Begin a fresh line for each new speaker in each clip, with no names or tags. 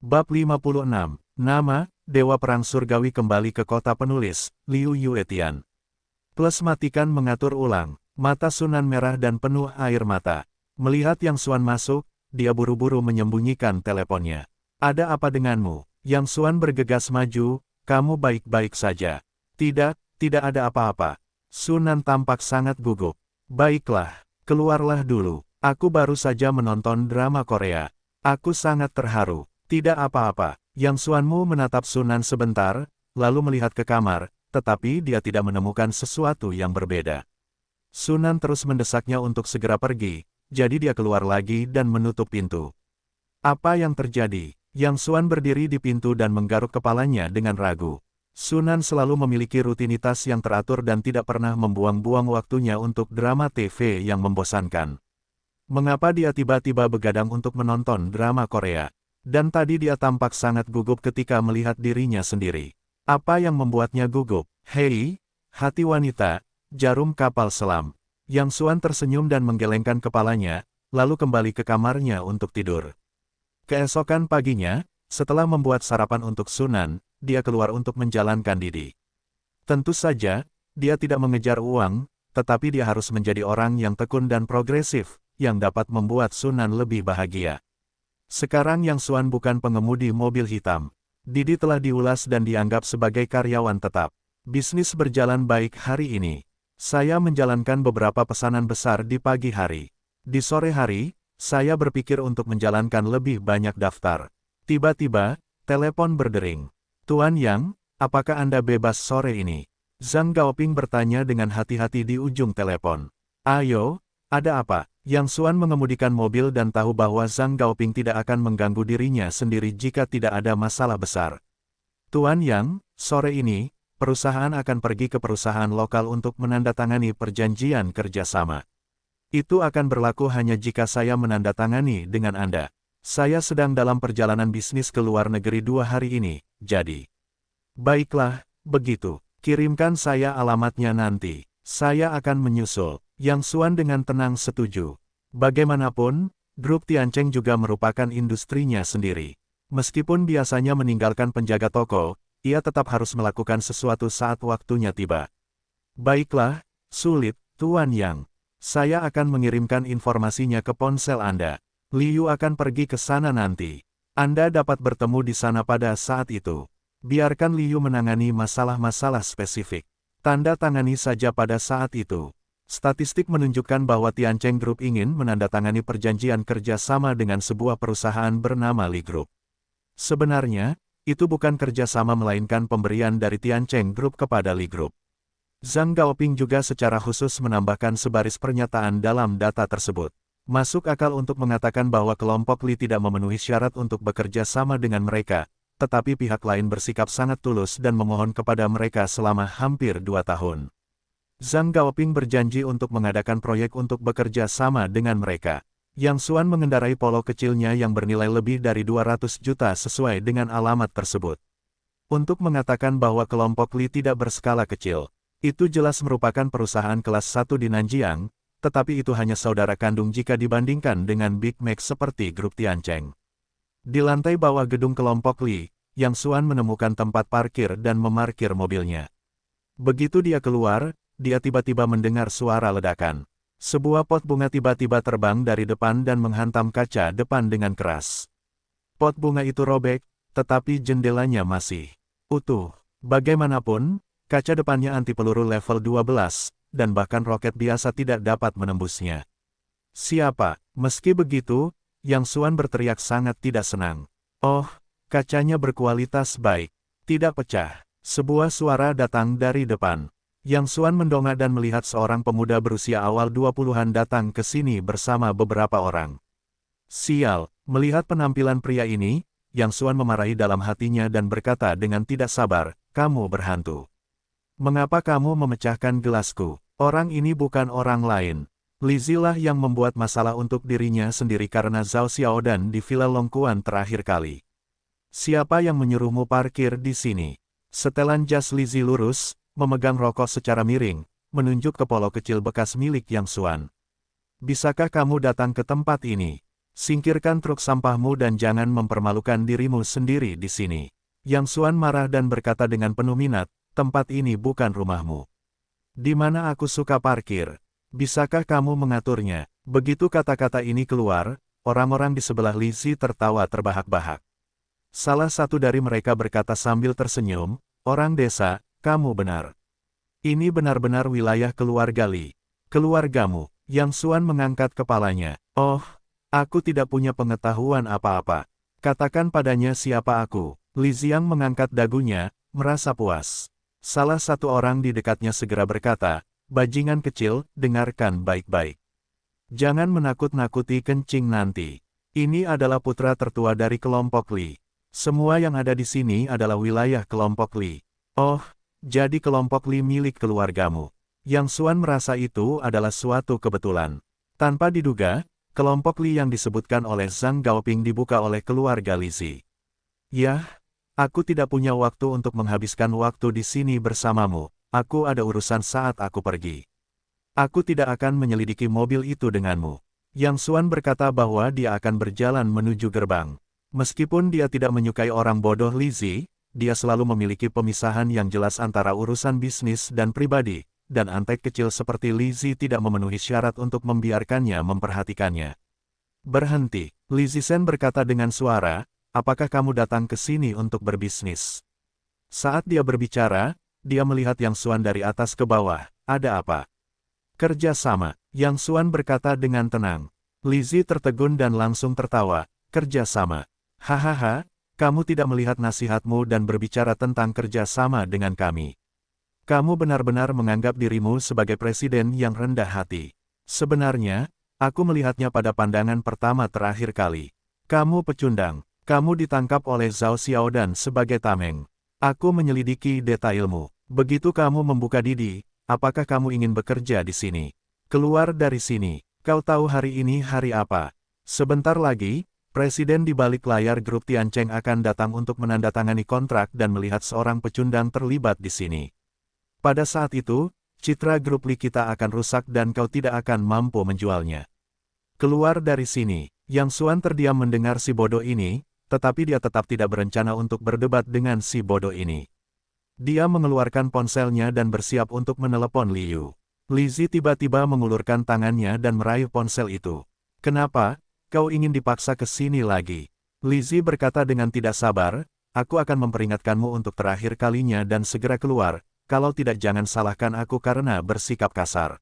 Bab 56. Nama, Dewa Perang Surgawi kembali ke kota penulis, Liu Yuetian. Plus matikan mengatur ulang, mata Sunan merah dan penuh air mata. Melihat Yang Xuan masuk, dia buru-buru menyembunyikan teleponnya. Ada apa denganmu? Yang Xuan bergegas maju, kamu baik-baik saja. Tidak, tidak ada apa-apa. Sunan tampak sangat gugup. Baiklah, keluarlah dulu. Aku baru saja menonton drama Korea. Aku sangat terharu. Tidak apa-apa. Yang Xuanmu menatap Sunan sebentar, lalu melihat ke kamar, tetapi dia tidak menemukan sesuatu yang berbeda. Sunan terus mendesaknya untuk segera pergi, jadi dia keluar lagi dan menutup pintu. Apa yang terjadi? Yang Xuan berdiri di pintu dan menggaruk kepalanya dengan ragu. Sunan selalu memiliki rutinitas yang teratur dan tidak pernah membuang-buang waktunya untuk drama TV yang membosankan. Mengapa dia tiba-tiba begadang untuk menonton drama Korea? Dan tadi dia tampak sangat gugup ketika melihat dirinya sendiri. Apa yang membuatnya gugup? Hei, hati wanita, jarum kapal selam. Yang Xuan tersenyum dan menggelengkan kepalanya, lalu kembali ke kamarnya untuk tidur. Keesokan paginya, setelah membuat sarapan untuk Sunan, dia keluar untuk menjalankan didi. Tentu saja, dia tidak mengejar uang, tetapi dia harus menjadi orang yang tekun dan progresif, yang dapat membuat Sunan lebih bahagia. Sekarang Yang Xuan bukan pengemudi mobil hitam. Didi telah diulas dan dianggap sebagai karyawan tetap. Bisnis berjalan baik hari ini. Saya menjalankan beberapa pesanan besar di pagi hari. Di sore hari, saya berpikir untuk menjalankan lebih banyak daftar. Tiba-tiba, telepon berdering. Tuan Yang, apakah Anda bebas sore ini? Zhang Gaoping bertanya dengan hati-hati di ujung telepon. Ayo, ada apa? Yang Xuan mengemudikan mobil dan tahu bahwa Zhang Gaoping tidak akan mengganggu dirinya sendiri jika tidak ada masalah besar. Tuan Yang, sore ini, perusahaan akan pergi ke perusahaan lokal untuk menandatangani perjanjian kerjasama. Itu akan berlaku hanya jika saya menandatangani dengan Anda. Saya sedang dalam perjalanan bisnis ke luar negeri 2 hari ini, jadi. Baiklah, begitu. Kirimkan saya alamatnya nanti. Saya akan menyusul. Yang Xuan dengan tenang setuju. Bagaimanapun, grup Tiancheng juga merupakan industrinya sendiri. Meskipun biasanya meninggalkan penjaga toko, ia tetap harus melakukan sesuatu saat waktunya tiba. Baiklah, sulit, Tuan Yang. Saya akan mengirimkan informasinya ke ponsel Anda. Liu akan pergi ke sana nanti. Anda dapat bertemu di sana pada saat itu. Biarkan Liu menangani masalah-masalah spesifik. Tanda tangani saja pada saat itu. Statistik menunjukkan bahwa Tiancheng Group ingin menandatangani perjanjian kerjasama dengan sebuah perusahaan bernama Li Group. Sebenarnya, itu bukan kerjasama melainkan pemberian dari Tiancheng Group kepada Li Group. Zhang Gaoping juga secara khusus menambahkan sebaris pernyataan dalam data tersebut. Masuk akal untuk mengatakan bahwa kelompok Li tidak memenuhi syarat untuk bekerja sama dengan mereka, tetapi pihak lain bersikap sangat tulus dan memohon kepada mereka selama hampir 2 tahun. Zhang Gaoping berjanji untuk mengadakan proyek untuk bekerja sama dengan mereka. Yang Xuan mengendarai polo kecilnya yang bernilai lebih dari 200 juta sesuai dengan alamat tersebut. Untuk mengatakan bahwa kelompok Li tidak berskala kecil, itu jelas merupakan perusahaan kelas 1 di Nanjiang, tetapi itu hanya saudara kandung jika dibandingkan dengan Big Mac seperti grup Tiancheng. Di lantai bawah gedung kelompok Li, Yang Xuan menemukan tempat parkir dan memarkir mobilnya. Begitu dia keluar, dia tiba-tiba mendengar suara ledakan. Sebuah pot bunga tiba-tiba terbang dari depan dan menghantam kaca depan dengan keras. Pot bunga itu robek, tetapi jendelanya masih utuh. Bagaimanapun, kaca depannya anti peluru level 12, dan bahkan roket biasa tidak dapat menembusnya. Siapa? Meski begitu, Yang Xuan berteriak sangat tidak senang. Oh, kacanya berkualitas baik. Tidak pecah. Sebuah suara datang dari depan. Yang Xuan mendongak dan melihat seorang pemuda berusia awal 20-an datang ke sini bersama beberapa orang. Sial, melihat penampilan pria ini, Yang Xuan memarahi dalam hatinya dan berkata dengan tidak sabar, kamu berhantu. Mengapa kamu memecahkan gelasku? Orang ini bukan orang lain. Li Zilah yang membuat masalah untuk dirinya sendiri karena Zhao Xiaodan di Villa Longquan terakhir kali. Siapa yang menyuruhmu parkir di sini? Setelan jas Li Zi lurus, memegang rokok secara miring, menunjuk ke polo kecil bekas milik Yang Xuan. Bisakah kamu datang ke tempat ini? Singkirkan truk sampahmu dan jangan mempermalukan dirimu sendiri di sini. Yang Xuan marah dan berkata dengan penuh minat, tempat ini bukan rumahmu. Di mana aku suka parkir? Bisakah kamu mengaturnya? Begitu kata-kata ini keluar, orang-orang di sebelah Lizzie tertawa terbahak-bahak. Salah satu dari mereka berkata sambil tersenyum, orang desa, kamu benar. Ini benar-benar wilayah keluarga Li. Keluargamu. Yang Xuan mengangkat kepalanya. Oh, aku tidak punya pengetahuan apa-apa. Katakan padanya siapa aku. Li Ziang mengangkat dagunya, merasa puas. Salah satu orang di dekatnya segera berkata, bajingan kecil, dengarkan baik-baik. Jangan menakut-nakuti kencing nanti. Ini adalah putra tertua dari kelompok Li. Semua yang ada di sini adalah wilayah kelompok Li. Oh, jadi kelompok Li milik keluargamu. Yang Xuan merasa itu adalah suatu kebetulan. Tanpa diduga, kelompok Li yang disebutkan oleh Zhang Gaoping dibuka oleh keluarga Lizzie. Yah, aku tidak punya waktu untuk menghabiskan waktu di sini bersamamu. Aku ada urusan saat aku pergi. Aku tidak akan menyelidiki mobil itu denganmu. Yang Xuan berkata bahwa dia akan berjalan menuju gerbang. Meskipun dia tidak menyukai orang bodoh Lizzie, dia selalu memiliki pemisahan yang jelas antara urusan bisnis dan pribadi, dan antek kecil seperti Lizzie tidak memenuhi syarat untuk membiarkannya memperhatikannya. Berhenti, Lizzie Shen berkata dengan suara, apakah kamu datang ke sini untuk berbisnis? Saat dia berbicara, dia melihat Yang Xuan dari atas ke bawah, ada apa? Kerja sama, Yang Xuan berkata dengan tenang. Lizzie tertegun dan langsung tertawa, kerja sama. Hahaha, kamu tidak melihat nasihatmu dan berbicara tentang kerja sama dengan kami. Kamu benar-benar menganggap dirimu sebagai presiden yang rendah hati. Sebenarnya, aku melihatnya pada pandangan pertama terakhir kali. Kamu pecundang, kamu ditangkap oleh Zhao Xiaodan sebagai tameng. Aku menyelidiki detailmu. Begitu kamu membuka Didi, apakah kamu ingin bekerja di sini? Keluar dari sini. Kau tahu hari ini hari apa? Sebentar lagi, presiden di balik layar grup Tiancheng akan datang untuk menandatangani kontrak dan melihat seorang pecundang terlibat di sini. Pada saat itu, citra grup Li kita akan rusak dan kau tidak akan mampu menjualnya. Keluar dari sini. Yang Xuan terdiam mendengar si bodoh ini, tetapi dia tetap tidak berencana untuk berdebat dengan si bodoh ini. Dia mengeluarkan ponselnya dan bersiap untuk menelepon Liu. Lizzie tiba-tiba mengulurkan tangannya dan meraih ponsel itu. Kenapa? Kau ingin dipaksa ke sini lagi? Lizzie berkata dengan tidak sabar, aku akan memperingatkanmu untuk terakhir kalinya dan segera keluar, kalau tidak jangan salahkan aku karena bersikap kasar.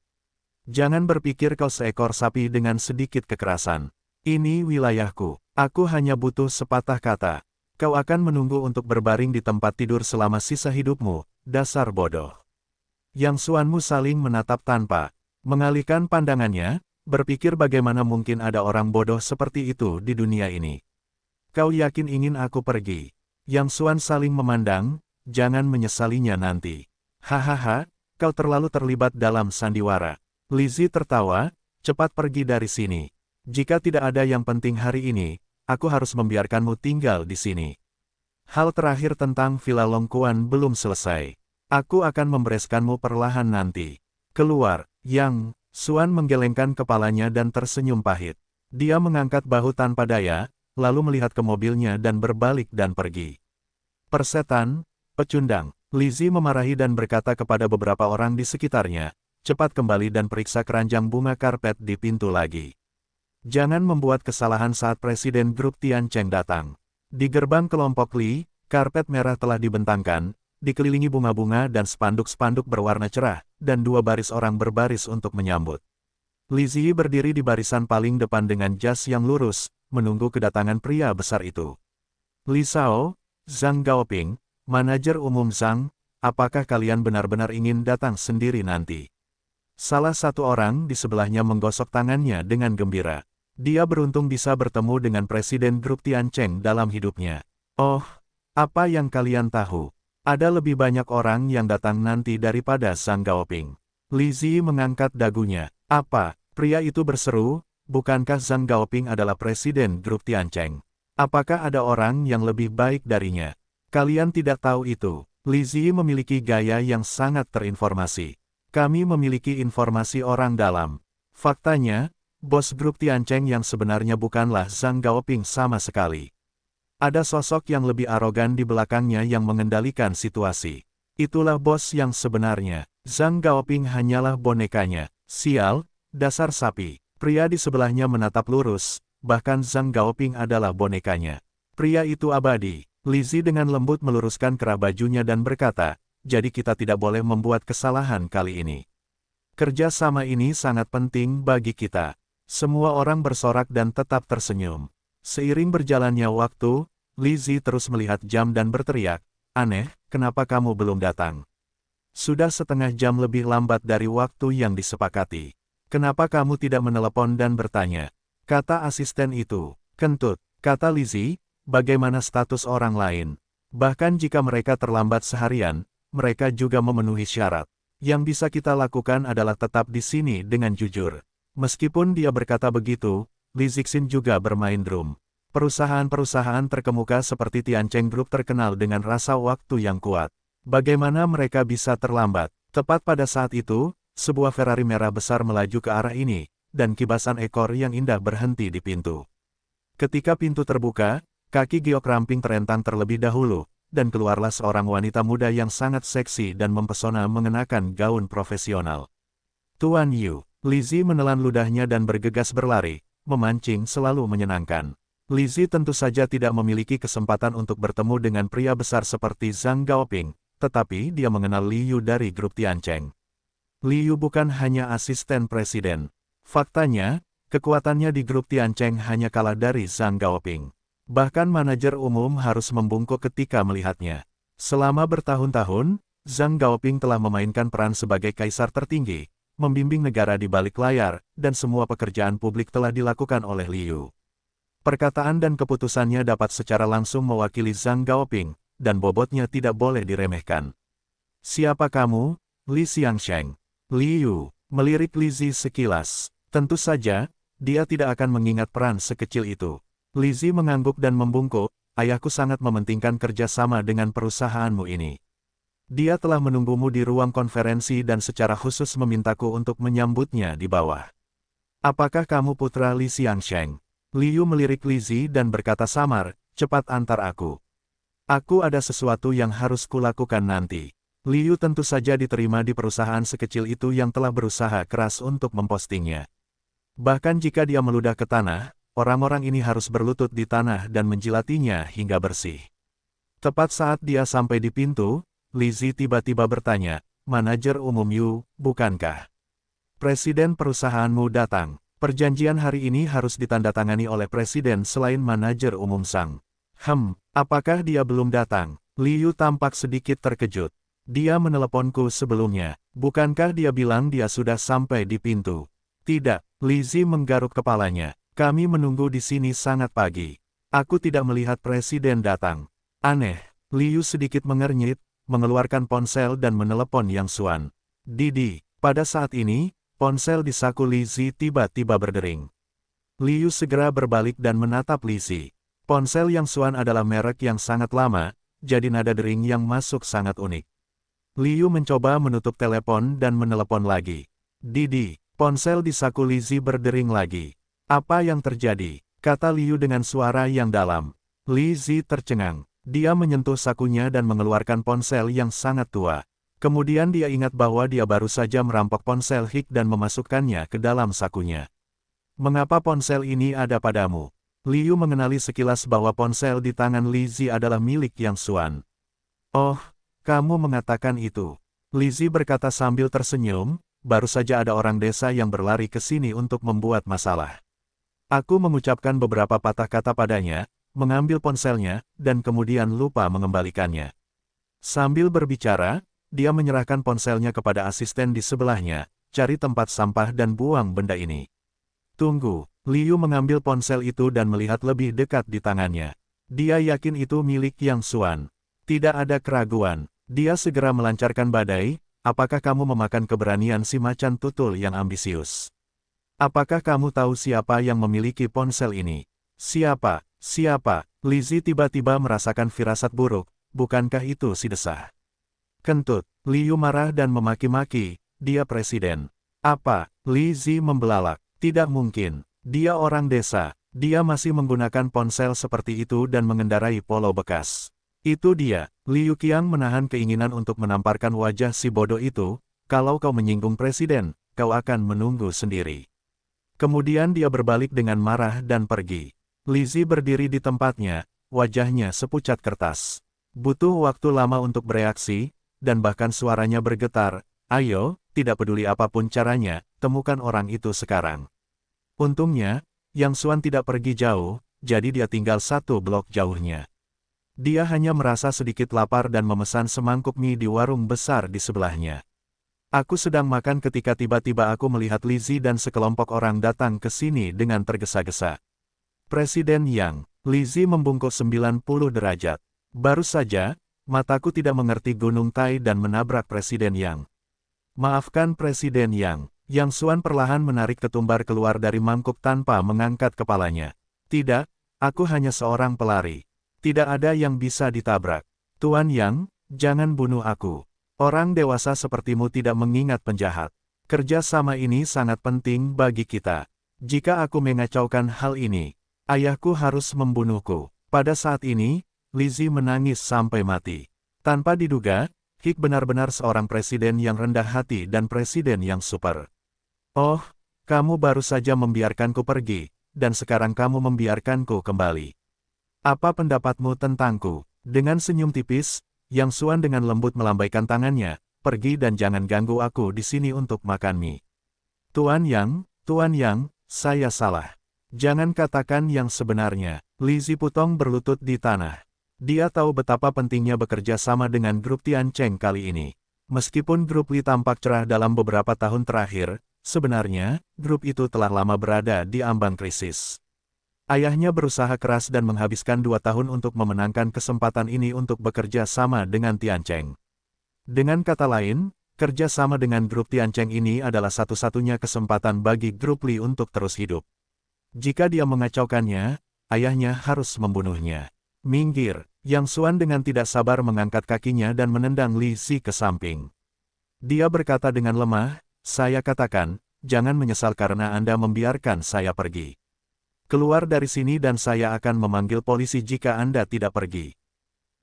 Jangan berpikir kau seekor sapi dengan sedikit kekerasan. Ini wilayahku, aku hanya butuh sepatah kata. Kau akan menunggu untuk berbaring di tempat tidur selama sisa hidupmu, dasar bodoh. Yang Xuanmu saling menatap tanpa mengalihkan pandangannya, berpikir bagaimana mungkin ada orang bodoh seperti itu di dunia ini. Kau yakin ingin aku pergi? Yang Xuan saling memandang, jangan menyesalinya nanti. Hahaha, kau terlalu terlibat dalam sandiwara. Lizzie tertawa, cepat pergi dari sini. Jika tidak ada yang penting hari ini, aku harus membiarkanmu tinggal di sini. Hal terakhir tentang Villa Longquan belum selesai. Aku akan membereskanmu perlahan nanti. Keluar, Yang Xuan menggelengkan kepalanya dan tersenyum pahit. Dia mengangkat bahu tanpa daya, lalu melihat ke mobilnya dan berbalik dan pergi. Persetan, pecundang. Lizzie memarahi dan berkata kepada beberapa orang di sekitarnya, cepat kembali dan periksa keranjang bunga karpet di pintu lagi. Jangan membuat kesalahan saat Presiden Grup Tiancheng datang. Di gerbang kelompok Li, karpet merah telah dibentangkan, dikelilingi bunga-bunga dan spanduk-spanduk berwarna cerah, dan dua baris orang berbaris untuk menyambut. Lizzie berdiri di barisan paling depan dengan jas yang lurus, menunggu kedatangan pria besar itu. Li Shao, Zhang Gaoping, manajer umum Zhang, apakah kalian benar-benar ingin datang sendiri nanti? Salah satu orang di sebelahnya menggosok tangannya dengan gembira. Dia beruntung bisa bertemu dengan Presiden Grup Tiancheng dalam hidupnya. Oh, apa yang kalian tahu? Ada lebih banyak orang yang datang nanti daripada Zhang Gaoping. Lizzie mengangkat dagunya. Apa? Pria itu berseru, bukankah Zhang Gaoping adalah Presiden Grup Tiancheng? Apakah ada orang yang lebih baik darinya? Kalian tidak tahu itu. Lizzie memiliki gaya yang sangat terinformasi. Kami memiliki informasi orang dalam. Faktanya, bos grup Tiancheng yang sebenarnya bukanlah Zhang Gaoping sama sekali. Ada sosok yang lebih arogan di belakangnya yang mengendalikan situasi. Itulah bos yang sebenarnya. Zhang Gaoping hanyalah bonekanya. Sial, dasar sapi. Pria di sebelahnya menatap lurus, bahkan Zhang Gaoping adalah bonekanya. Pria itu abadi. Li Zi dengan lembut meluruskan kerah bajunya dan berkata, jadi kita tidak boleh membuat kesalahan kali ini. Kerja sama ini sangat penting bagi kita. Semua orang bersorak dan tetap tersenyum. Seiring berjalannya waktu, Li Zi terus melihat jam dan berteriak, aneh, kenapa kamu belum datang? Sudah setengah jam lebih lambat dari waktu yang disepakati. Kenapa kamu tidak menelepon dan bertanya? Kata asisten itu. Kentut, kata Li Zi, bagaimana status orang lain? Bahkan jika mereka terlambat seharian, mereka juga memenuhi syarat. Yang bisa kita lakukan adalah tetap di sini dengan jujur. Meskipun dia berkata begitu, Li Zixin juga bermain drum. Perusahaan-perusahaan terkemuka seperti Tiancheng Group terkenal dengan rasa waktu yang kuat. Bagaimana mereka bisa terlambat? Tepat pada saat itu, sebuah Ferrari merah besar melaju ke arah ini, dan kibasan ekor yang indah berhenti di pintu. Ketika pintu terbuka, kaki giok ramping terentang terlebih dahulu, dan keluarlah seorang wanita muda yang sangat seksi dan mempesona mengenakan gaun profesional. Tuan Yu. Li Zi menelan ludahnya dan bergegas berlari, memancing selalu menyenangkan. Li Zi tentu saja tidak memiliki kesempatan untuk bertemu dengan pria besar seperti Zhang Gaoping, tetapi dia mengenal Li Yu dari grup Tiancheng. Li Yu bukan hanya asisten presiden. Faktanya, kekuatannya di grup Tiancheng hanya kalah dari Zhang Gaoping. Bahkan manajer umum harus membungkuk ketika melihatnya. Selama bertahun-tahun, Zhang Gaoping telah memainkan peran sebagai kaisar tertinggi, membimbing negara di balik layar, dan semua pekerjaan publik telah dilakukan oleh Li Yu. Perkataan dan keputusannya dapat secara langsung mewakili Zhang Gaoping, dan bobotnya tidak boleh diremehkan. Siapa kamu? Li Xiangsheng. Li Yu melirik Li Zi sekilas. Tentu saja, dia tidak akan mengingat peran sekecil itu. Li Zi mengangguk dan membungkuk, ayahku sangat mementingkan kerjasama dengan perusahaanmu ini. Dia telah menunggumu di ruang konferensi dan secara khusus memintaku untuk menyambutnya di bawah. Apakah kamu putra Li Xiangsheng? Li Yu melirik Li Zi dan berkata samar, cepat antar aku. Aku ada sesuatu yang harus kulakukan nanti. Li Yu tentu saja diterima di perusahaan sekecil itu yang telah berusaha keras untuk mempostingnya. Bahkan jika dia meludah ke tanah, orang-orang ini harus berlutut di tanah dan menjilatinya hingga bersih. Tepat saat dia sampai di pintu, Li Zi tiba-tiba bertanya, manajer umum Yu, bukankah presiden perusahaanmu datang? Perjanjian hari ini harus ditandatangani oleh presiden selain manajer umum Sang. Apakah dia belum datang? Li Yu tampak sedikit terkejut. Dia meneleponku sebelumnya. Bukankah dia bilang dia sudah sampai di pintu? Tidak, Li Zi menggaruk kepalanya. Kami menunggu di sini sangat pagi. Aku tidak melihat presiden datang. Aneh, Li Yu sedikit mengernyit, mengeluarkan ponsel dan menelepon Yang Xuan. Didi, pada saat ini, ponsel di saku Li Zi tiba-tiba berdering. Li Yu segera berbalik dan menatap Li Zi. Ponsel Yang Xuan adalah merek yang sangat lama, jadi nada dering yang masuk sangat unik. Li Yu mencoba menutup telepon dan menelepon lagi. Didi, ponsel di saku Li Zi berdering lagi. Apa yang terjadi? Kata Li Yu dengan suara yang dalam. Li Zi tercengang. Dia menyentuh sakunya dan mengeluarkan ponsel yang sangat tua. Kemudian dia ingat bahwa dia baru saja merampok ponsel Hik dan memasukkannya ke dalam sakunya. Mengapa ponsel ini ada padamu? Li Yu mengenali sekilas bahwa ponsel di tangan Li Zi adalah milik Yang Xuan. Oh, kamu mengatakan itu. Li Zi berkata sambil tersenyum, baru saja ada orang desa yang berlari ke sini untuk membuat masalah. Aku mengucapkan beberapa patah kata padanya, mengambil ponselnya, dan kemudian lupa mengembalikannya. Sambil berbicara, dia menyerahkan ponselnya kepada asisten di sebelahnya, cari tempat sampah dan buang benda ini. Tunggu, Li Yu mengambil ponsel itu dan melihat lebih dekat di tangannya. Dia yakin itu milik Yang Xuan. Tidak ada keraguan, dia segera melancarkan badai, apakah kamu memakan keberanian si macan tutul yang ambisius? Apakah kamu tahu siapa yang memiliki ponsel ini? Siapa? Siapa? Li Zi tiba-tiba merasakan firasat buruk, bukankah itu si desah? Kentut, Li Yu marah dan memaki-maki, dia presiden. Apa? Li Zi membelalak. Tidak mungkin. Dia orang desa. Dia masih menggunakan ponsel seperti itu dan mengendarai polo bekas. Itu dia. Liu Qiang menahan keinginan untuk menamparkan wajah si bodoh itu. Kalau kau menyinggung presiden, kau akan menunggu sendiri. Kemudian dia berbalik dengan marah dan pergi. Li Zi berdiri di tempatnya, wajahnya sepucat kertas. Butuh waktu lama untuk bereaksi, dan bahkan suaranya bergetar. Ayo, tidak peduli apapun caranya, temukan orang itu sekarang. Untungnya, Yang Xuan tidak pergi jauh, jadi dia tinggal 1 blok jauhnya. Dia hanya merasa sedikit lapar dan memesan semangkuk mie di warung besar di sebelahnya. Aku sedang makan ketika tiba-tiba aku melihat Li Zi dan sekelompok orang datang ke sini dengan tergesa-gesa. Presiden Yang, Li Zi membungkuk 90 derajat. Baru saja, mataku tidak mengerti Gunung Tai dan menabrak Presiden Yang. Maafkan Presiden Yang. Yang Xuan perlahan menarik ketumbar keluar dari mangkuk tanpa mengangkat kepalanya. Tidak, aku hanya seorang pelari. Tidak ada yang bisa ditabrak. Tuan Yang, jangan bunuh aku. Orang dewasa sepertimu tidak mengingat penjahat. Kerja sama ini sangat penting bagi kita. Jika aku mengacaukan hal ini, ayahku harus membunuhku. Pada saat ini, Li Zi menangis sampai mati. Tanpa diduga, Hik benar-benar seorang presiden yang rendah hati dan presiden yang super. Oh, kamu baru saja membiarkanku pergi, dan sekarang kamu membiarkanku kembali. Apa pendapatmu tentangku? Dengan senyum tipis, Yang Xuan dengan lembut melambaikan tangannya, pergi dan jangan ganggu aku di sini untuk makan mie. Tuan Yang, saya salah. Jangan katakan yang sebenarnya. Li Ziputong berlutut di tanah. Dia tahu betapa pentingnya bekerja sama dengan grup Tian Cheng kali ini. Meskipun grup Li tampak cerah dalam beberapa tahun terakhir, sebenarnya, grup itu telah lama berada di ambang krisis. Ayahnya berusaha keras dan menghabiskan 2 tahun untuk memenangkan kesempatan ini untuk bekerja sama dengan Tian Cheng. Dengan kata lain, kerja sama dengan grup Tian Cheng ini adalah satu-satunya kesempatan bagi grup Li untuk terus hidup. Jika dia mengacaukannya, ayahnya harus membunuhnya. Minggir, Yang Xuan dengan tidak sabar mengangkat kakinya dan menendang Li Zi ke samping. Dia berkata dengan lemah, saya katakan, jangan menyesal karena Anda membiarkan saya pergi. Keluar dari sini dan saya akan memanggil polisi jika Anda tidak pergi.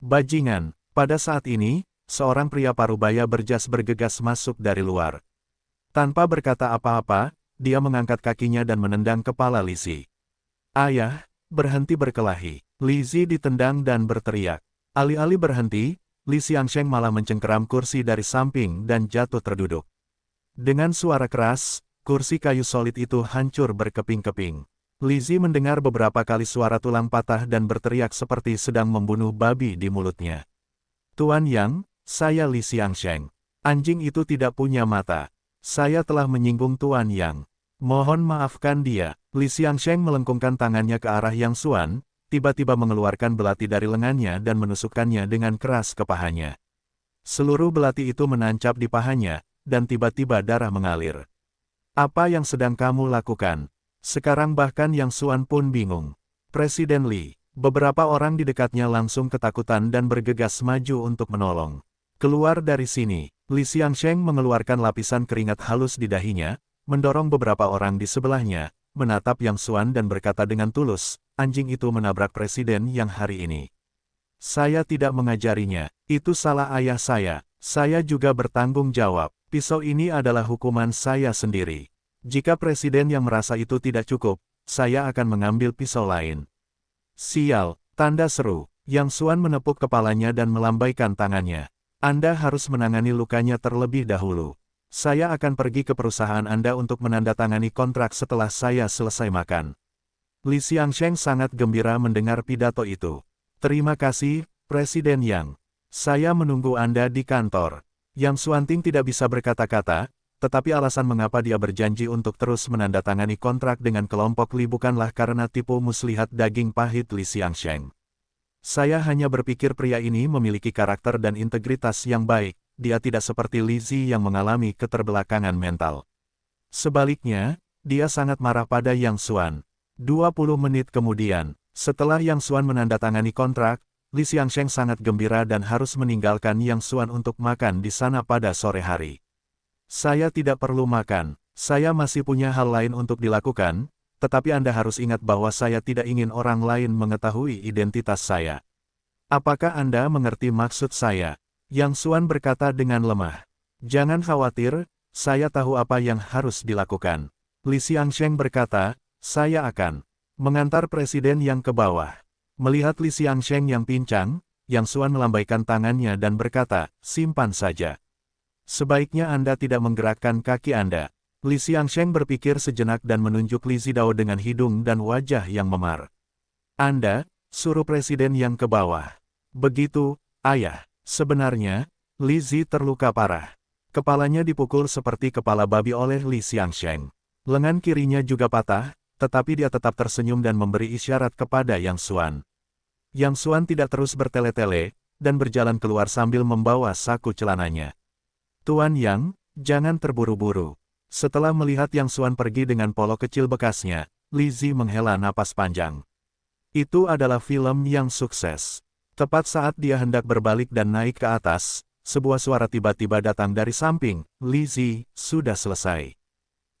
Bajingan, pada saat ini, seorang pria parubaya berjas bergegas masuk dari luar. Tanpa berkata apa-apa, dia mengangkat kakinya dan menendang kepala Li Zi. Ayah, berhenti berkelahi. Li Zi ditendang dan berteriak. Alih-alih berhenti, Li Xiangsheng malah mencengkeram kursi dari samping dan jatuh terduduk. Dengan suara keras, kursi kayu solid itu hancur berkeping-keping. Li Zi mendengar beberapa kali suara tulang patah dan berteriak seperti sedang membunuh babi di mulutnya. Tuan Yang, saya Li Xiangsheng. Anjing itu tidak punya mata. Saya telah menyinggung Tuan Yang. Mohon maafkan dia. Li Xiangsheng melengkungkan tangannya ke arah Yang Xuan, tiba-tiba mengeluarkan belati dari lengannya dan menusukkannya dengan keras ke pahanya. Seluruh belati itu menancap di pahanya, dan tiba-tiba darah mengalir. Apa yang sedang kamu lakukan? Sekarang bahkan Yang Xuan pun bingung. Presiden Li, beberapa orang di dekatnya langsung ketakutan dan bergegas maju untuk menolong. Keluar dari sini, Li Xiangsheng mengeluarkan lapisan keringat halus di dahinya, mendorong beberapa orang di sebelahnya, menatap Yang Xuan dan berkata dengan tulus, anjing itu menabrak presiden yang hari ini. Saya tidak mengajarinya, itu salah ayah saya juga bertanggung jawab, pisau ini adalah hukuman saya sendiri. Jika presiden yang merasa itu tidak cukup, saya akan mengambil pisau lain. Sial, tanda seru, Yang Xuan menepuk kepalanya dan melambaikan tangannya. Anda harus menangani lukanya terlebih dahulu. Saya akan pergi ke perusahaan Anda untuk menandatangani kontrak setelah saya selesai makan. Li Xiangsheng sangat gembira mendengar pidato itu. Terima kasih, Presiden Yang. Saya menunggu Anda di kantor. Yang Xuanting tidak bisa berkata-kata, tetapi alasan mengapa dia berjanji untuk terus menandatangani kontrak dengan kelompok Li bukanlah karena tipu muslihat daging pahit Li Xiangsheng. Saya hanya berpikir pria ini memiliki karakter dan integritas yang baik, dia tidak seperti Li Zi yang mengalami keterbelakangan mental. Sebaliknya, dia sangat marah pada Yang Xuan. 20 menit kemudian, setelah Yang Xuan menandatangani kontrak, Li Xiangsheng sangat gembira dan harus meninggalkan Yang Xuan untuk makan di sana pada sore hari. Saya tidak perlu makan, Saya masih punya hal lain untuk dilakukan, tetapi Anda harus ingat bahwa saya tidak ingin orang lain mengetahui identitas saya. Apakah Anda mengerti maksud saya? Yang Xuan berkata dengan lemah. Jangan khawatir, saya tahu apa yang harus dilakukan. Li Xiangsheng berkata, saya akan mengantar presiden yang ke bawah. Melihat Li Xiangsheng yang pincang, Yang Xuan melambaikan tangannya dan berkata, simpan saja. Sebaiknya Anda tidak menggerakkan kaki Anda. Li Xiangsheng berpikir sejenak dan menunjuk Li Zidao dengan hidung dan wajah yang memar. Anda, suruh presiden yang ke bawah. Begitu, ayah. Sebenarnya, Li Zi terluka parah. Kepalanya dipukul seperti kepala babi oleh Li Xiangsheng. Lengan kirinya juga patah, tetapi dia tetap tersenyum dan memberi isyarat kepada Yang Xuan. Yang Xuan tidak terus bertele-tele, dan berjalan keluar sambil membawa saku celananya. Tuan Yang, jangan terburu-buru. Setelah melihat Yang Xuan pergi dengan polo kecil bekasnya, Li Zi menghela napas panjang. Itu adalah film yang sukses. Tepat saat dia hendak berbalik dan naik ke atas, sebuah suara tiba-tiba datang dari samping, Li Zi, sudah selesai.